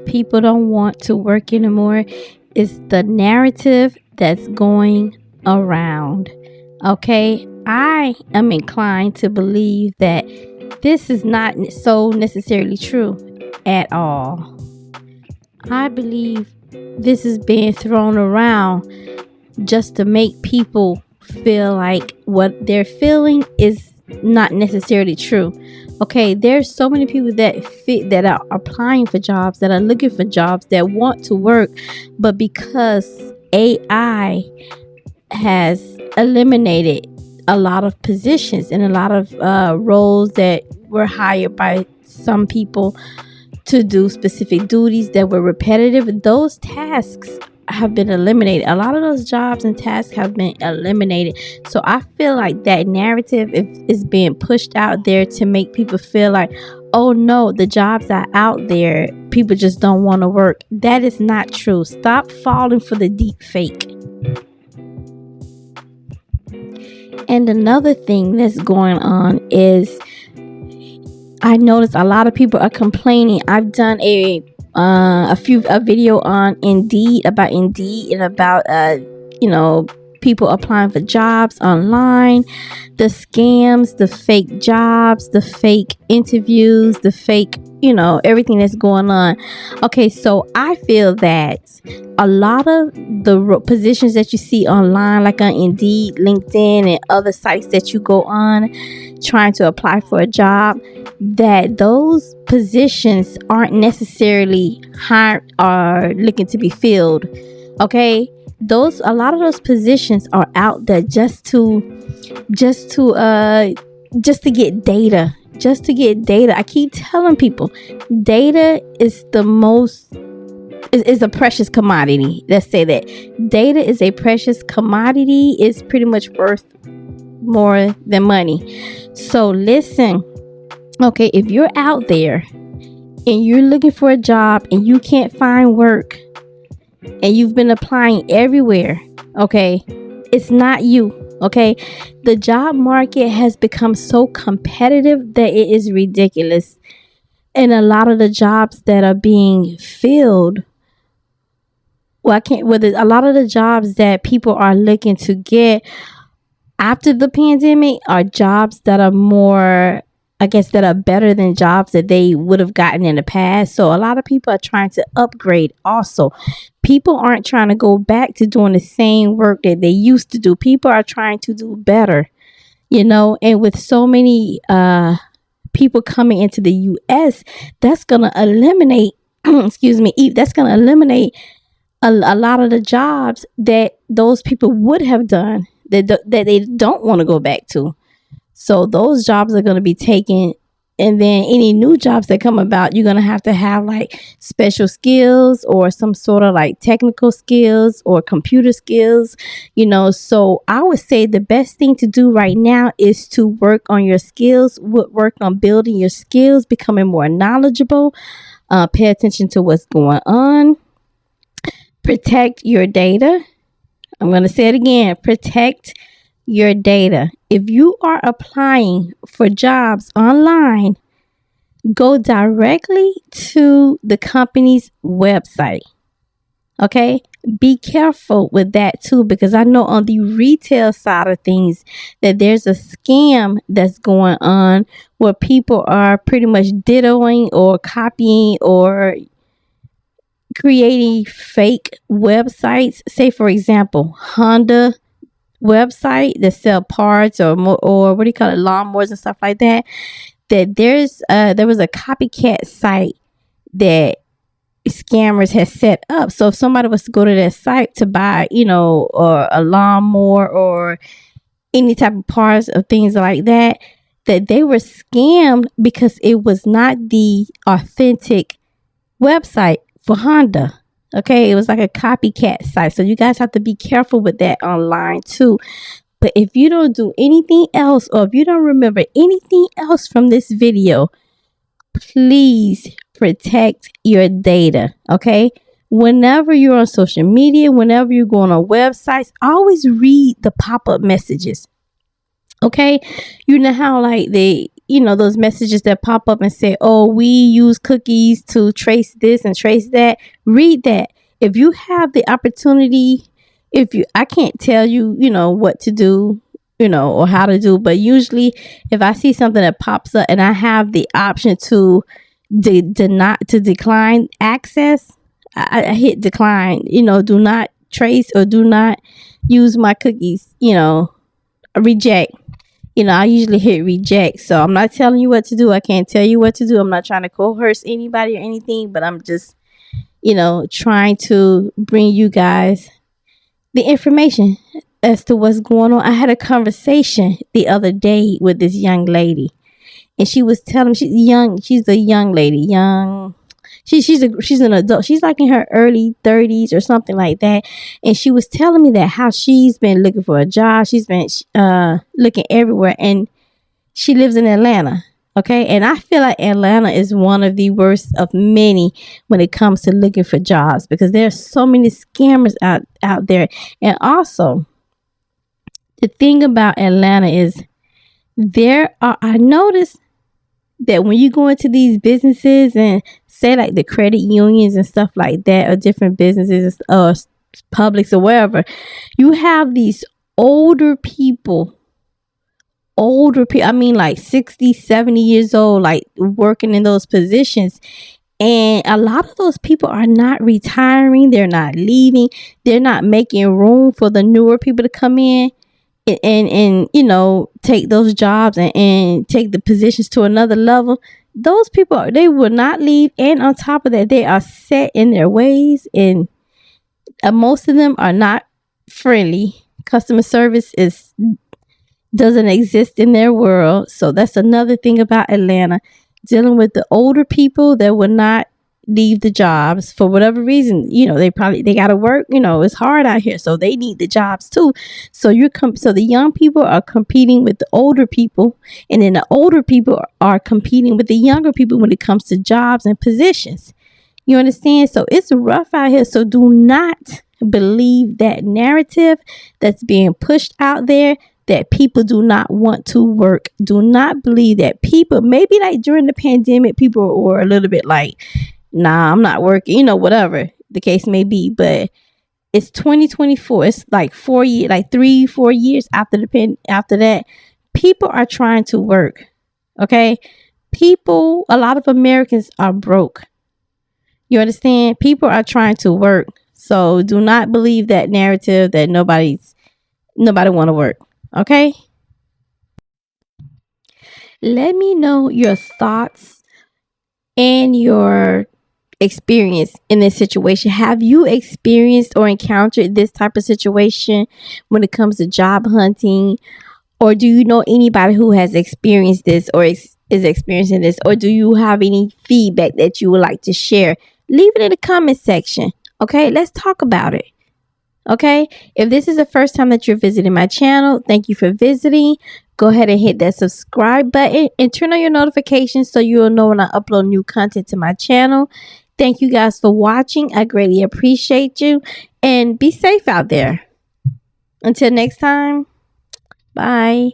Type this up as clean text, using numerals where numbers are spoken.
people don't want to work anymore is the narrative that's going around. Okay, I am inclined to believe that this is not so necessarily true at all. I believe this is being thrown around just to make people feel like what they're feeling is not necessarily true. Okay, there's so many people that are applying for jobs, that are looking for jobs, that want to work, but because AI has eliminated a lot of positions and a lot of roles that were hired by some people to do specific duties that were repetitive, those tasks have been eliminated. A lot of those jobs and tasks have been eliminated. So I feel like that narrative is being pushed out there to make people feel like, oh no, the jobs are out there, people just don't want to work. That is not true. Stop falling for the deep fake. And another thing that's going on is I noticed a lot of people are complaining. I've done a video on Indeed, about Indeed, and about people applying for jobs online, the scams, the fake jobs, the fake interviews, the fake, everything that's going on. Okay, so I feel that a lot of the positions that you see online, like on Indeed, LinkedIn, and other sites that you go on trying to apply for a job, that those positions aren't necessarily hired or looking to be filled. Okay, a lot of those positions are out there just to get data. Just to get data. I keep telling people, data is is a precious commodity. Let's say that data is a precious commodity. It's pretty much worth more than money. So listen, okay, if you're out there and you're looking for a job and you can't find work and you've been applying everywhere, okay, it's not you. Okay, the job market has become so competitive that it is ridiculous. And a lot of the jobs that are being filled, a lot of the jobs that people are looking to get after the pandemic are jobs that are more, I guess, that are better than jobs that they would have gotten in the past. So a lot of people are trying to upgrade also. People aren't trying to go back to doing the same work that they used to do. People are trying to do better, and with so many people coming into the US, that's going to eliminate, that's going to eliminate a lot of the jobs that those people would have done that they don't want to go back to. So those jobs are going to be taken, and then any new jobs that come about, you're going to have like special skills or some sort of like technical skills or computer skills, So I would say the best thing to do right now is to work on your skills, work on building your skills, becoming more knowledgeable, pay attention to what's going on, protect your data. I'm going to say it again, protect your data. If you are applying for jobs online, go directly to the company's website. Okay? Be careful with that too, because I know on the retail side of things that there's a scam that's going on where people are pretty much dittoing or copying or creating fake websites. Say, for example, Honda website that sell parts or what do you call it, lawnmowers and stuff like that. That there was a copycat site that scammers had set up. So if somebody was to go to that site to buy, or a lawnmower or any type of parts or things like that, that they were scammed because it was not the authentic website for Honda. Okay, it was like a copycat site. So you guys have to be careful with that online too. But if you don't do anything else, or if you don't remember anything else from this video, please protect your data. Okay, whenever you're on social media, whenever you're going on websites, always read the pop-up messages. Okay, you know how like those messages that pop up and say, oh, we use cookies to trace this and trace that. Read that. If you have the opportunity, I can't tell you, what to do, or how to do, but usually if I see something that pops up and I have the option to decline access, I hit decline. Do not trace or do not use my cookies. Reject. I usually hit reject. So I'm not telling you what to do. I can't tell you what to do. I'm not trying to coerce anybody or anything, but I'm just, trying to bring you guys the information as to what's going on. I had a conversation the other day with this young lady, and she was telling me she's young. She's a young lady, young. She's an adult. She's like in her early 30s or something like that. And she was telling me that how she's been looking for a job. She's been looking everywhere, and she lives in Atlanta. Okay, and I feel like Atlanta is one of the worst of many when it comes to looking for jobs, because there's so many scammers out there. And also, the thing about Atlanta is I noticed that when you go into these businesses and say like the credit unions and stuff like that, or different businesses or Publix or wherever, you have these older people, I mean like 60, 70 years old, like working in those positions. And a lot of those people are not retiring. They're not leaving. They're not making room for the newer people to come in and take those jobs and take the positions to another level. Those people, they will not leave. And on top of that, they are set in their ways, and most of them are not friendly. Customer service doesn't exist in their world. So that's another thing about Atlanta, dealing with the older people that will not leave the jobs for whatever reason. They got to work. It's hard out here, so they need the jobs too. So so the young people are competing with the older people, and then the older people are competing with the younger people when it comes to jobs and positions. You understand? So it's rough out here. So do not believe that narrative that's being pushed out there, that people do not want to work. Do not believe that people, maybe like during the pandemic, people were a little bit like, nah, I'm not working, whatever the case may be. But it's 2024. It's like 4 years, like 3-4 years after after that, people are trying to work. Okay. A lot of Americans are broke. You understand? People are trying to work. So do not believe that narrative that nobody want to work. Okay? Let me know your thoughts and your experience in this situation. Have you experienced or encountered this type of situation when it comes to job hunting? Or do you know anybody who has experienced this or is experiencing this? Or do you have any feedback that you would like to share? Leave it in the comment section. Okay? Let's talk about it. Okay, if this is the first time that you're visiting my channel, thank you for visiting. Go ahead and hit that subscribe button and turn on your notifications so you'll know when I upload new content to my channel. Thank you guys for watching. I greatly appreciate you, and be safe out there. Until next time, bye.